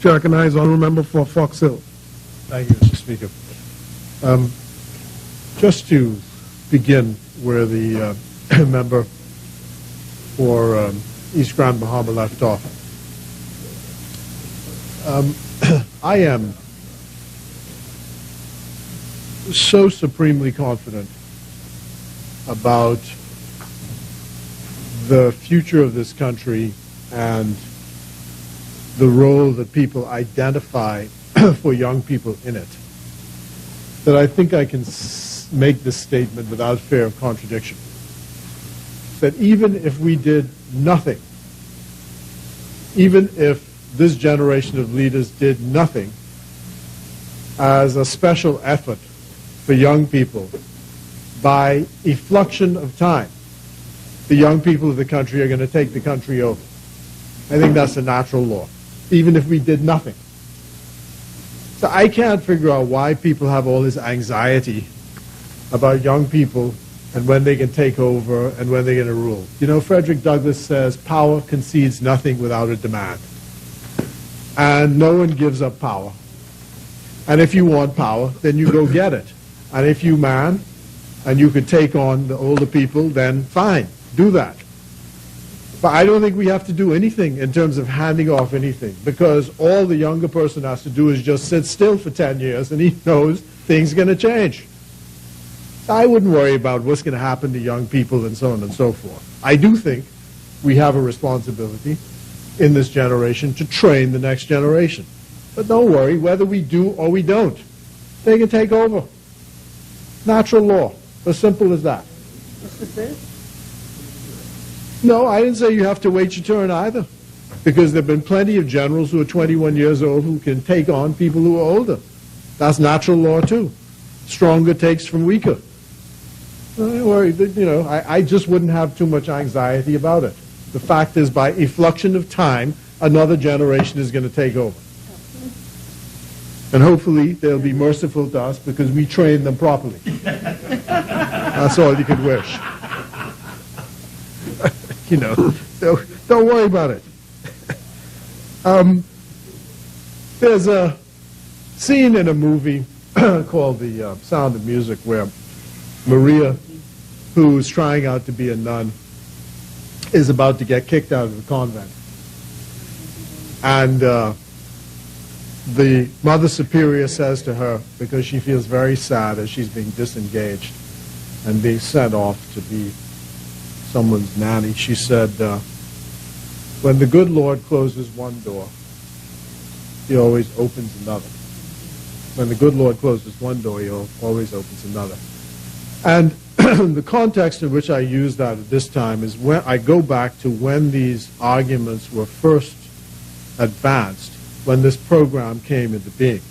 To recognize Honourable Member for Fox Hill. Thank you, Mr. Speaker. Just to begin where the member for East Grand Bahama left off, I am so supremely confident about the future of this country and the role that people identify for young people in it, that I think I can make this statement without fear of contradiction. That even if we did nothing, even if this generation of leaders did nothing as a special effort for young people, by effluxion of time, the young people of the country are going to take the country over. I think that's a natural law, even if we did nothing. So I can't figure out why people have all this anxiety about young people and when they can take over and when they're going to rule. You know, Frederick Douglass says, power concedes nothing without a demand. And no one gives up power. And if you want power, then you go get it. And if you man, and you could take on the older people, then fine, do that. But I don't think we have to do anything in terms of handing off anything, because all the younger person has to do is just sit still for 10 years, and he knows things are going to change. I wouldn't worry about what's going to happen to young people and so on and so forth. I do think we have a responsibility in this generation to train the next generation. But don't worry, whether we do or we don't, they can take over. Natural law, as simple as that. Mr. Fish? No, I didn't say you have to wait your turn either, because there have been plenty of generals who are 21 years old who can take on people who are older. That's natural law too. Stronger takes from weaker. Don't worry, you know, I just wouldn't have too much anxiety about it. The fact is, by effluxion of time, another generation is going to take over. And hopefully they'll be merciful to us because we trained them properly. That's all you could wish. You know, so don't worry about it. There's a scene in a movie called The Sound of Music where Maria, who's trying out to be a nun, is about to get kicked out of the convent. And the Mother Superior says to her, because she feels very sad as she's being disengaged and being sent off to be someone's nanny, she said, when the good Lord closes one door, he always opens another. When the good Lord closes one door, he always opens another. And the context in which I use that at this time is when I go back to when these arguments were first advanced, when this program came into being.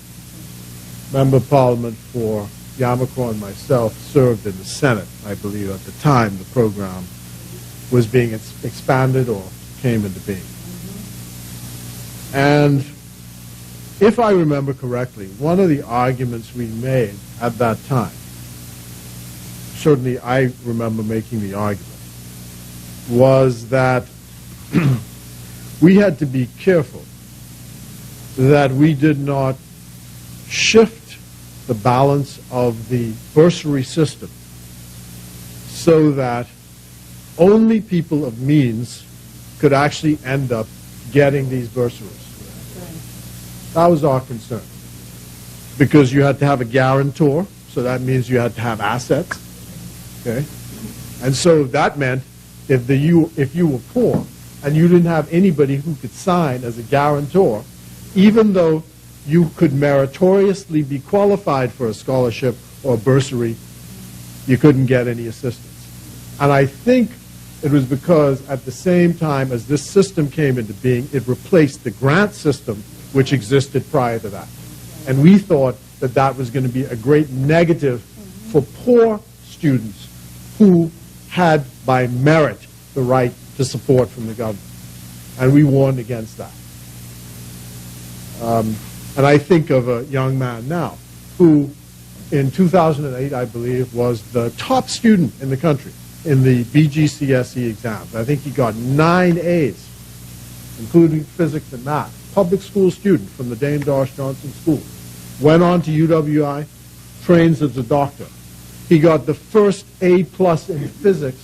Member of Parliament for Yamaco and myself served in the Senate, I believe, at the time the program was being expanded or came into being. And if I remember correctly, one of the arguments we made at that time, certainly I remember making the argument, was that we had to be careful that we did not shift the balance of the bursary system so that only people of means could actually end up getting these bursaries. That was our concern. Because you had to have a guarantor, so that means you had to have assets. Okay? And so that meant if you were poor and you didn't have anybody who could sign as a guarantor, even though you could meritoriously be qualified for a scholarship or bursary, you couldn't get any assistance. And I think it was because at the same time as this system came into being, it replaced the grant system which existed prior to that. And we thought that that was going to be a great negative for poor students who had, by merit, the right to support from the government. And we warned against that. And I think of a young man now who, in 2008, I believe, was the top student in the country in the BGCSE exams. I think he got 9 A's, including physics and math. public school student from the Dame Doris Johnson School, went on to UWI, trains as a doctor. He got the first A+ in physics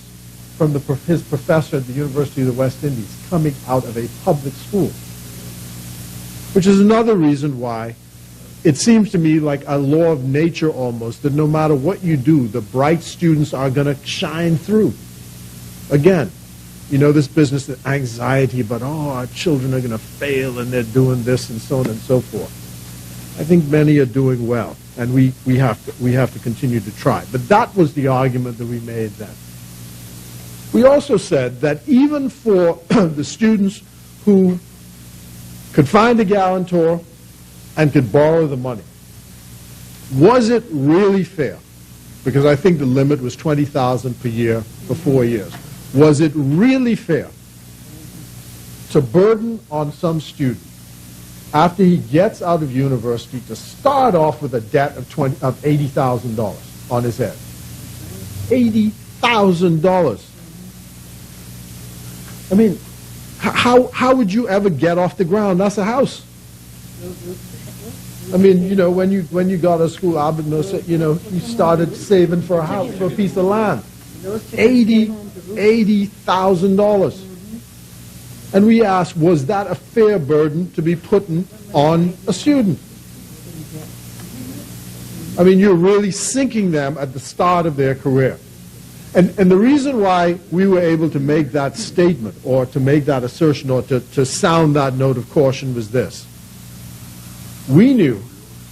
from his professor at the University of the West Indies, coming out of a public school. Which is another reason why it seems to me like a law of nature almost, that no matter what you do, the bright students are going to shine through. Again, you know, this business of anxiety about, oh, our children are going to fail and they're doing this and so on and so forth. I think many are doing well, and we have to continue to try. But that was the argument that we made then. We also said that even for the students who could find a guarantor and could borrow the money, was it really fair? Because I think the limit was $20,000 per year for 4 years. Was it really fair to burden on some student after he gets out of university to start off with a debt of $80,000 on his head? $80,000. I mean, how would you ever get off the ground? That's a house. I mean, you know, when you got to school, Albert knows, you know, you started saving for a house, for a piece of land. $80,000. And we asked, was that a fair burden to be put on a student? I mean, you're really sinking them at the start of their career. And the reason why we were able to make that statement, or to make that assertion, or to sound that note of caution was this. We knew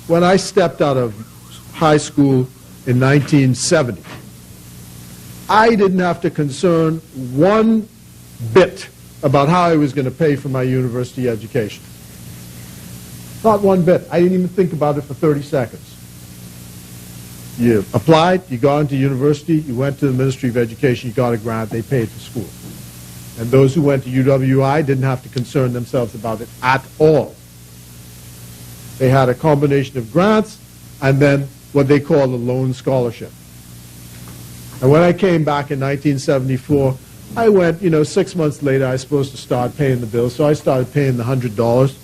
when I stepped out of high school in 1970, I didn't have to concern one bit about how I was going to pay for my university education. Not one bit. I didn't even think about it for 30 seconds. You applied, you got into university, you went to the Ministry of Education, you got a grant, they paid for school. And those who went to UWI didn't have to concern themselves about it at all. They had a combination of grants and then what they call a loan scholarship. And when I came back in 1974, I went, you know, 6 months later, I was supposed to start paying the bills, so I started paying the $100.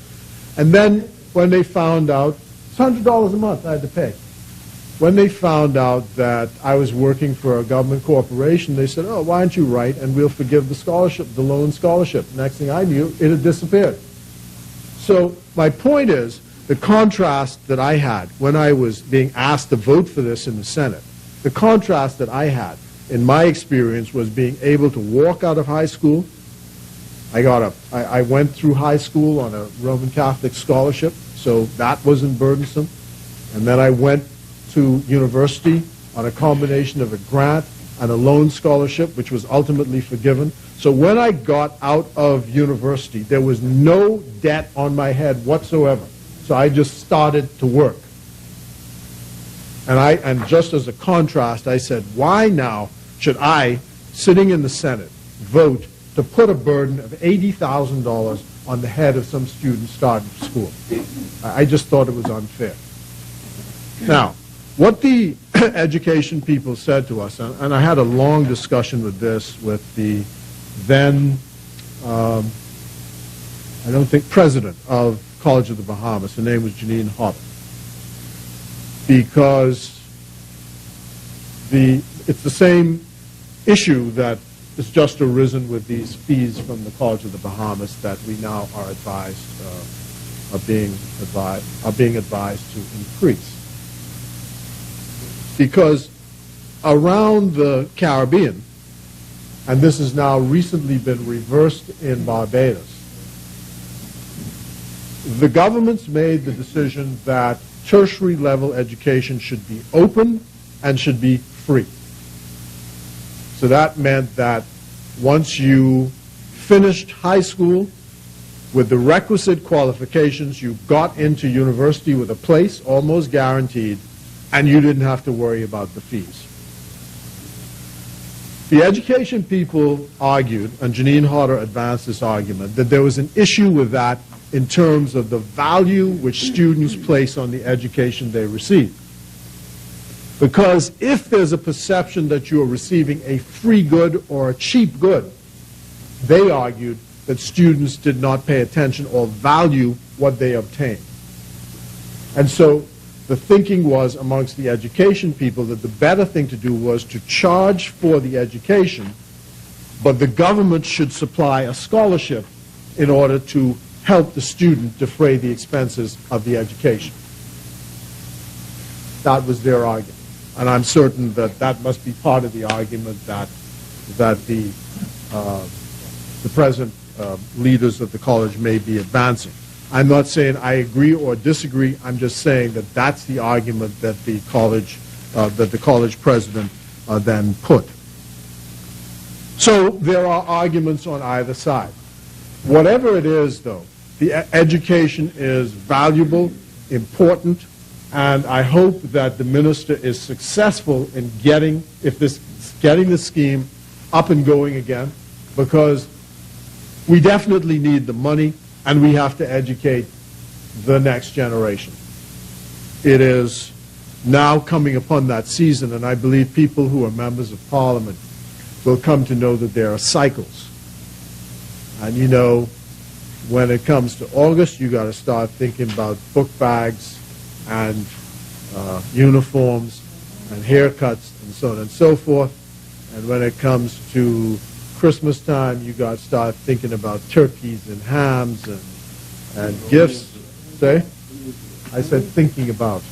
And then when they found out, it's $100 a month I had to pay. When they found out that I was working for a government corporation, they said, oh, why don't you write and we'll forgive the scholarship, the loan scholarship. Next thing I knew, it had disappeared. So my point is, the contrast that I had when I was being asked to vote for this in the Senate, the contrast that I had in my experience was being able to walk out of high school. I went through high school on a Roman Catholic scholarship, so that wasn't burdensome. And then I went to university on a combination of a grant and a loan scholarship, which was ultimately forgiven. So when I got out of university, there was no debt on my head whatsoever. So I just started to work. And just as a contrast, I said, why now should I, sitting in the Senate, vote to put a burden of $80,000 on the head of some student starting school? I just thought it was unfair. Now, what the education people said to us, and I had a long discussion with this with the then, I don't think, president of College of the Bahamas. Her name was Janine Hotter. Because it's the same issue that has just arisen with these fees from the College of the Bahamas that we now are being advised to increase. Because around the Caribbean, and this has now recently been reversed in Barbados, the government's made the decision that tertiary level education should be open and should be free. So that meant that once you finished high school with the requisite qualifications, you got into university with a place almost guaranteed, and you didn't have to worry about the fees. The education people argued, and Janine Hotter advanced this argument, that there was an issue with that in terms of the value which students place on the education they receive. Because if there's a perception that you are receiving a free good or a cheap good, they argued that students did not pay attention or value what they obtained. And so the thinking was amongst the education people that the better thing to do was to charge for the education, but the government should supply a scholarship in order to help the student defray the expenses of the education. That was their argument. And I'm certain that that must be part of the argument that the present leaders of the college may be advancing. I'm not saying I agree or disagree. I'm just saying that that's the argument that the college president then put. So there are arguments on either side. Whatever it is, though, the education is valuable, important, and I hope that the minister is successful in getting the scheme up and going again, because we definitely need the money, and we have to educate the next generation. It is now coming upon that season, and I believe people who are members of Parliament will come to know that there are cycles. And you know, when it comes to August, you got to start thinking about book bags and uniforms and haircuts and so on and so forth. And when it comes to Christmas time, you got to start thinking about turkeys and hams and gifts. Say? I said thinking about.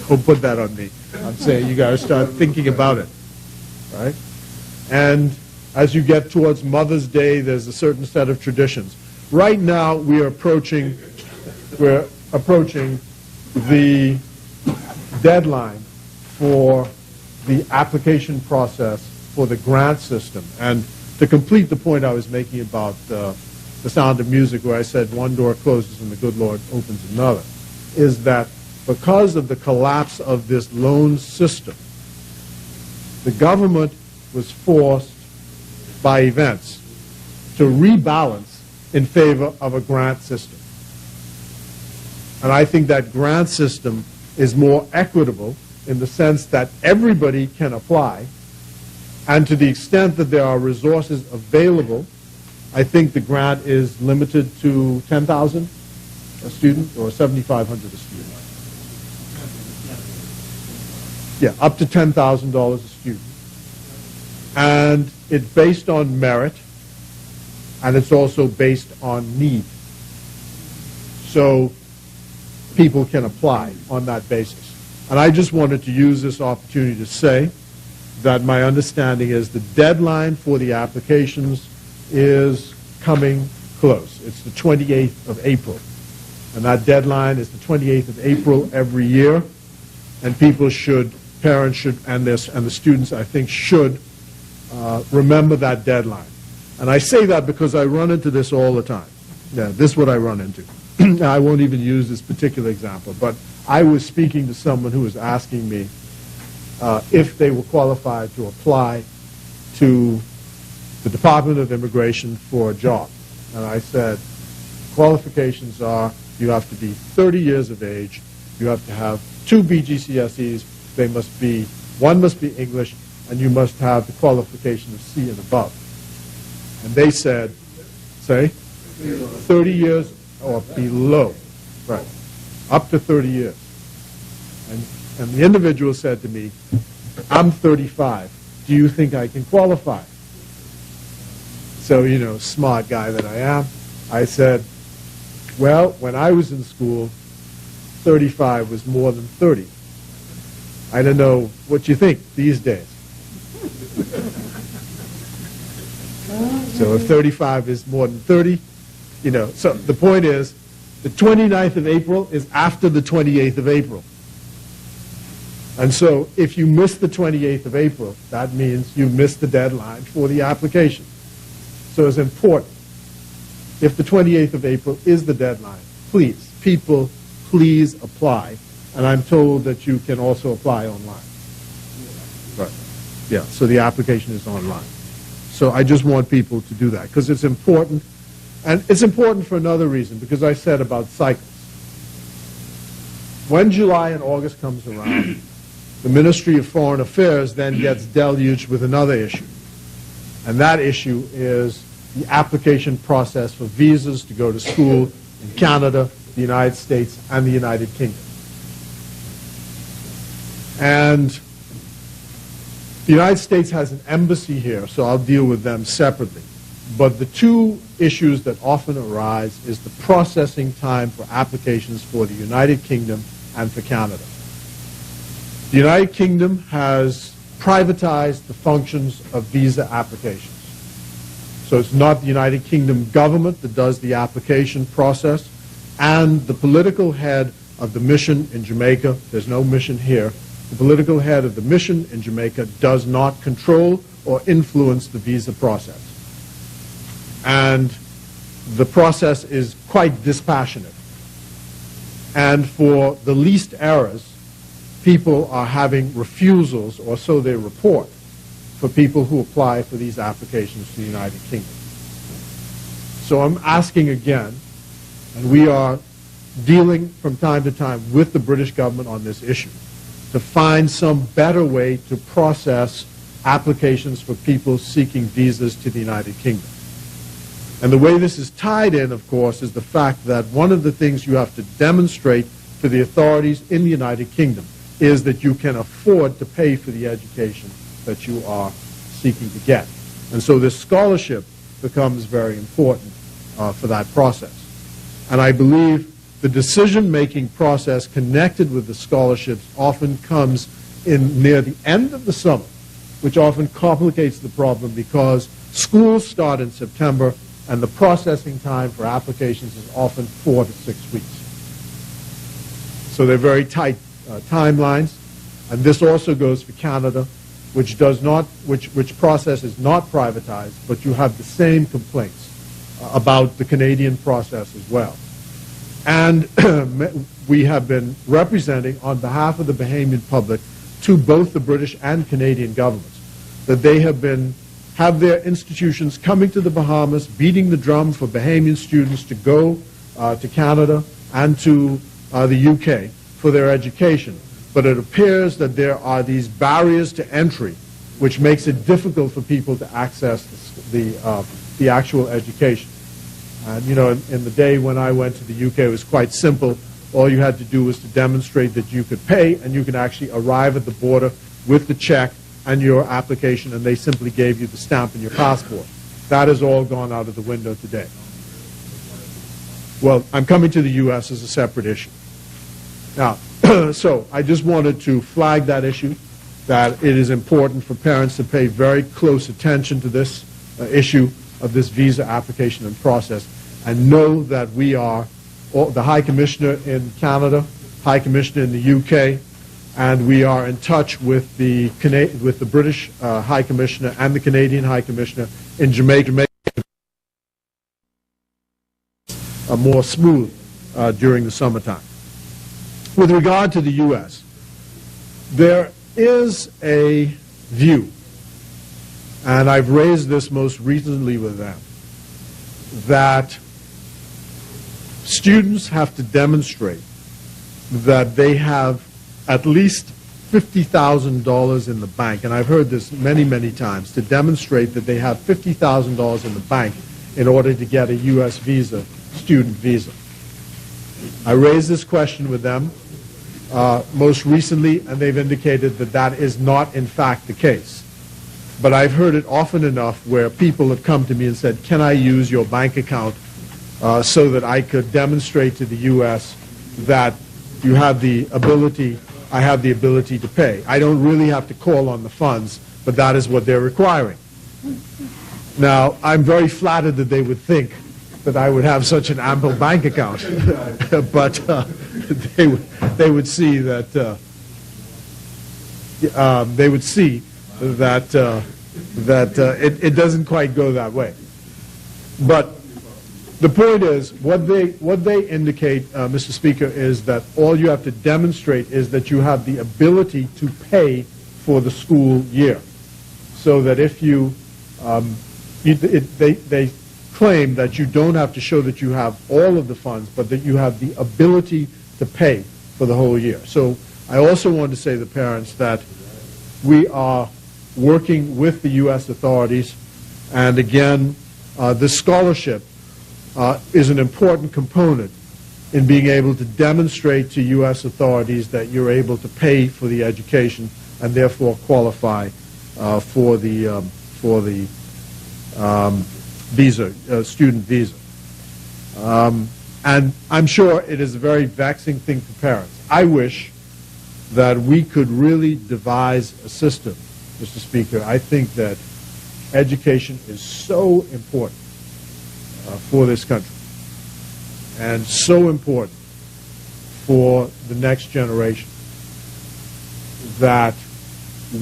Don't put that on me. I'm saying you got to start thinking about it, right? And as you get towards Mother's Day, there's a certain set of traditions. Right now, we're approaching the deadline for the application process for the grant system. And to complete the point I was making about the Sound of Music, where I said one door closes and the good Lord opens another, is that because of the collapse of this loan system, the government was forced by events to rebalance in favor of a grant system. And I think that grant system is more equitable in the sense that everybody can apply, and to the extent that there are resources available, I think the grant is limited to $10,000 a student or $7,500 a student. Yeah, up to $10,000 a student. And it's based on merit, and it's also based on need. So people can apply on that basis. And I just wanted to use this opportunity to say that my understanding is the deadline for the applications is coming close. It's the 28th of April. And that deadline is the 28th of April every year. And people should, parents should, and the students, I think, should remember that deadline. And I say that because I run into this all the time. Yeah, this is what I run into. I won't even use this particular example, but I was speaking to someone who was asking me if they were qualified to apply to the Department of Immigration for a job. And I said, qualifications are you have to be 30 years of age, you have to have 2 BGCSEs, one must be English, and you must have the qualification of C and above. And they said, say, 30 years or below, right, up to 30 years. And the individual said to me, I'm 35. Do you think I can qualify? So, you know, smart guy that I am, I said, well, when I was in school, 35 was more than 30. I don't know what you think these days. So if 35 is more than 30, you know, so the point is, the 29th of April is after the 28th of April. And so if you miss the 28th of April, that means you missed the deadline for the application. So it's important. If the 28th of April is the deadline, please, people, please apply. And I'm told that you can also apply online. Right. Yeah, so the application is online. So I just want people to do that because it's important. And it's important for another reason, because I said about cycles. When July and August comes around, the Ministry of Foreign Affairs then gets deluged with another issue. And that issue is the application process for visas to go to school in Canada, the United States, and the United Kingdom. And the United States has an embassy here, so I'll deal with them separately. But the two issues that often arise is the processing time for applications for the United Kingdom and for Canada. The United Kingdom has privatized the functions of visa applications. So it's not the United Kingdom government that does the application process, and the political head of the mission in Jamaica, there's no mission here, the political head of the mission in Jamaica does not control or influence the visa process. And the process is quite dispassionate. And for the least errors, people are having refusals, or so they report, for people who apply for these applications to the United Kingdom. So I'm asking again, and we are dealing from time to time with the British government on this issue, to find some better way to process applications for people seeking visas to the United Kingdom. And the way this is tied in, of course, is the fact that one of the things you have to demonstrate to the authorities in the United Kingdom is that you can afford to pay for the education that you are seeking to get. And so this scholarship becomes very important for that process. And I believe the decision-making process connected with the scholarships often comes in near the end of the summer, which often complicates the problem because schools start in September and the processing time for applications is often 4 to 6 weeks. So they're very tight timelines, and this also goes for Canada, which process is not privatized, but you have the same complaints about the Canadian process as well. And we have been representing on behalf of the Bahamian public to both the British and Canadian governments that they have their institutions coming to the Bahamas, beating the drum for Bahamian students to go to Canada and to the UK for their education. But it appears that there are these barriers to entry which makes it difficult for people to access the actual education. And, you know, in the day when I went to the UK, it was quite simple. All you had to do was to demonstrate that you could pay, and you could actually arrive at the border with the check and your application, and they simply gave you the stamp in your passport. That has all gone out of the window today. Well, I'm coming to the U.S. as a separate issue. Now, so I just wanted to flag that issue, that it is important for parents to pay very close attention to this issue of this visa application and process, and know that we are the High Commissioner in Canada, High Commissioner in the UK, and we are in touch with the British High Commissioner and the Canadian High Commissioner in Jamaica, more smooth during the summertime. With regard to the U.S., there is a view, and I've raised this most recently with them, that students have to demonstrate that they have at least $50,000 in the bank, and I've heard this many, many times, to demonstrate that they have $50,000 in the bank in order to get a U.S. visa, student visa. I raised this question with them most recently, and they've indicated that that is not in fact the case. But I've heard it often enough where people have come to me and said, can I use your bank account so that I could demonstrate to the U.S. that you have the ability, I have the ability to pay. I don't really have to call on the funds, but that is what they're requiring. Now, I'm very flattered that they would think that I would have such an ample bank account, but they would see that it doesn't quite go that way. But the point is, what they indicate, Mr. Speaker, is that all you have to demonstrate is that you have the ability to pay for the school year. So that if they claim that you don't have to show that you have all of the funds, but that you have the ability to pay for the whole year. So I also want to say to parents that we are working with the U.S. authorities And again, this scholarship is an important component in being able to demonstrate to U.S. authorities that you're able to pay for the education and therefore qualify for the visa, student visa. And I'm sure it is a very vexing thing for parents. I wish that we could really devise a system, Mr. Speaker. I think that education is so important for this country and so important for the next generation that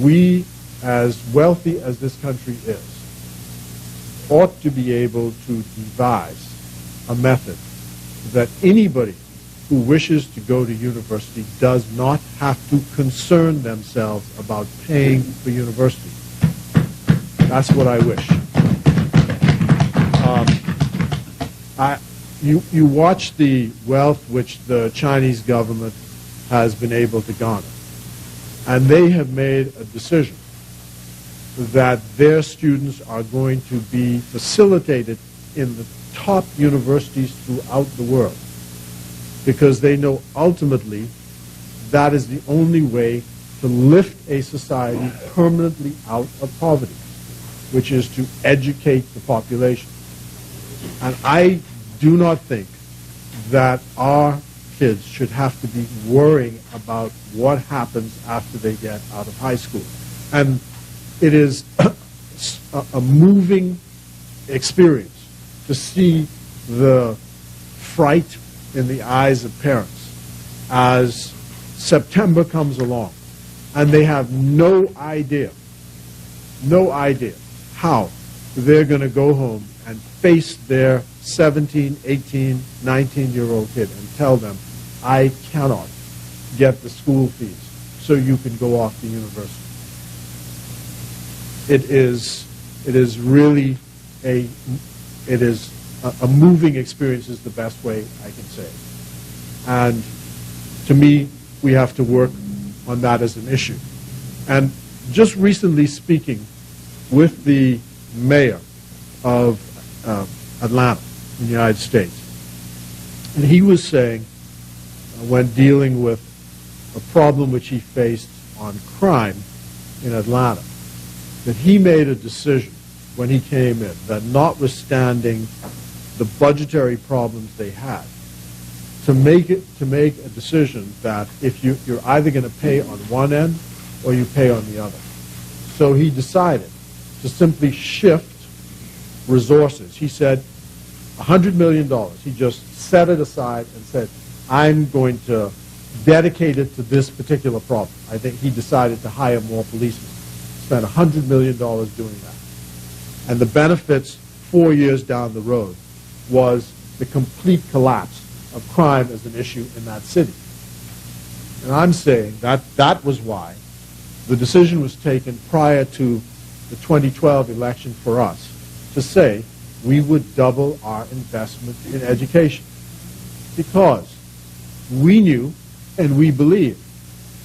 we, as wealthy as this country is, ought to be able to devise a method that anybody who wishes to go to university does not have to concern themselves about paying for university. That's what I wish. You watch the wealth which the Chinese government has been able to garner, and they have made a decision that their students are going to be facilitated in the top universities throughout the world, because they know ultimately that is the only way to lift a society permanently out of poverty, which is to educate the population. And I do not think that our kids should have to be worrying about what happens after they get out of high school. And it is a moving experience to see the fright in the eyes of parents as September comes along and they have no idea how they're going to go home and face their 17, 18, 19-year-old kid and tell them, I cannot get the school fees so you can go off to university. It is really a moving experience is the best way I can say it. And to me, we have to work on that as an issue. And just recently speaking with the mayor of Atlanta in the United States, and he was saying when dealing with a problem which he faced on crime in Atlanta, that he made a decision when he came in that notwithstanding the budgetary problems they had, to make a decision that if you're either going to pay on one end or you pay on the other. So he decided to simply shift resources. He said $100 million. He just set it aside and said, I'm going to dedicate it to this particular problem. I think he decided to hire more policemen. Spent $100 million doing that. And the benefits 4 years down the road was the complete collapse of crime as an issue in that city. And I'm saying that that was why the decision was taken prior to the 2012 election for us to say we would double our investment in education. Because we knew and we believe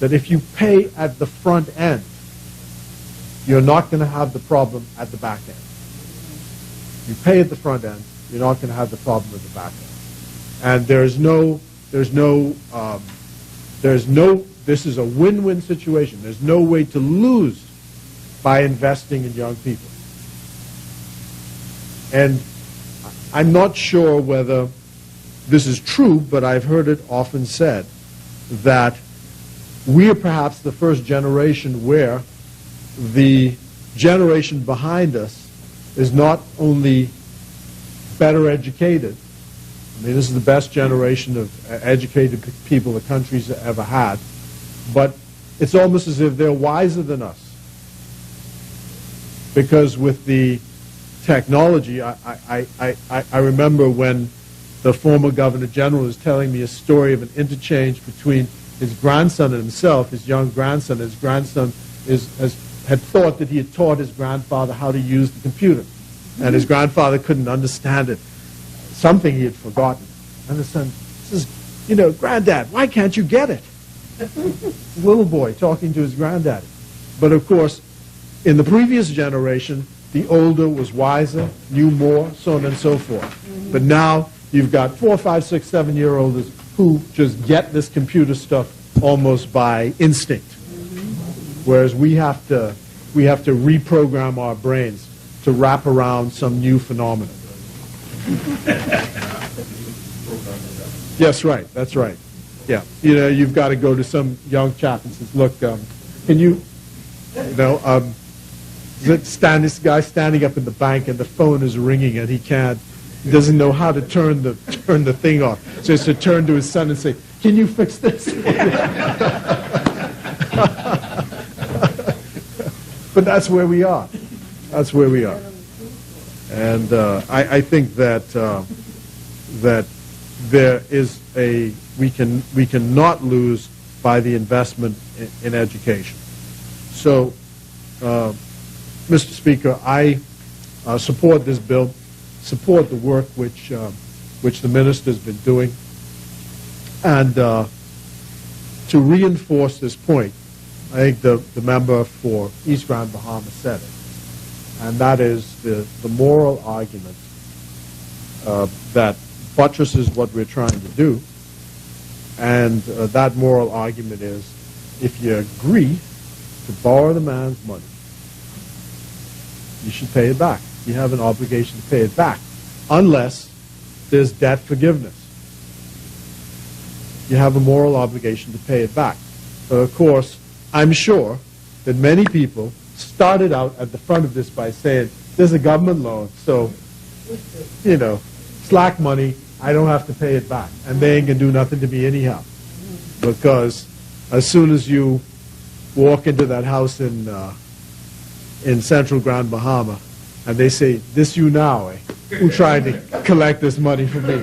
that if you pay at the front end, you're not going to have the problem at the back end. You pay at the front end, you're not going to have the problem at the back end. And this is a win-win situation. There's no way to lose by investing in young people. And I'm not sure whether this is true, but I've heard it often said that we are perhaps the first generation where the generation behind us is not only better educated. I mean, this is the best generation of educated people the country's ever had, but it's almost as if they're wiser than us. Because with the technology, I remember when the former Governor General was telling me a story of an interchange between his grandson and himself, his young grandson. His grandson had thought that he had taught his grandfather how to use the computer, and his grandfather couldn't understand it. Something he had forgotten. And the son says, you know, Granddad, why can't you get it? Little boy talking to his granddaddy. But of course, in the previous generation, the older was wiser, knew more, so on and so forth. But now you've got 4, 5, 6, 7-year-olds who just get this computer stuff almost by instinct, whereas we have to reprogram our brains to wrap around some new phenomenon. Yes, right. That's right. Yeah. You know, you've got to go to some young chap and says, "Look, can you know, this guy standing up in the bank and the phone is ringing and he doesn't know how to turn the thing off. So he has to turn to his son and say, "Can you fix this?" But that's where we are. That's where we are. And I think that that there is we cannot lose by the investment in education. So, Mr. Speaker, I support this bill, support the work which the minister's been doing, and to reinforce this point, I think the member for East Grand Bahama said it, and that is the moral argument that buttresses what we're trying to do, and that moral argument is if you agree to borrow the man's money, you should pay it back. You have an obligation to pay it back, unless there's debt forgiveness. You have a moral obligation to pay it back. But of course, I'm sure that many people started out at the front of this by saying, there's a government loan, so, you know, slack money, I don't have to pay it back. And they ain't going to do nothing to me anyhow. Because as soon as you walk into that house in Central Grand Bahama, and they say, "This you now, eh? Who tried to collect this money from me?"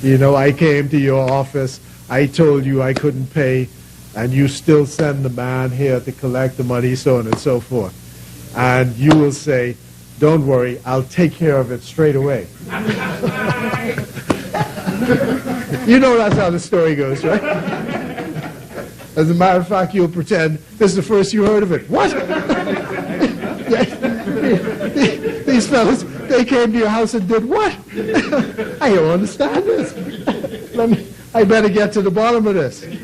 You know, I came to your office, I told you I couldn't pay, and you still send the man here to collect the money, so on and so forth. And you will say, "Don't worry, I'll take care of it straight away." You know that's how the story goes, right? As a matter of fact, you'll pretend this is the first you heard of it. What? These fellas, they came to your house and did what? I don't understand this. I better get to the bottom of this. Let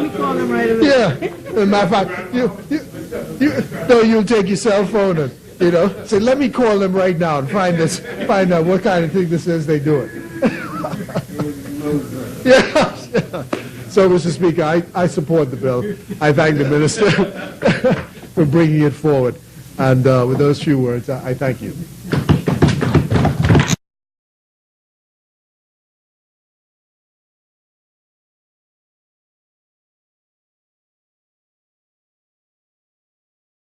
me call them right away. Yeah. As a matter of fact, you'll take your cell phone and, you know, say, "Let me call them right now and find out what kind of thing this is they do it." Yeah. So, Mr. Speaker, I support the bill. I thank the minister for bringing it forward. And with those few words, I thank you.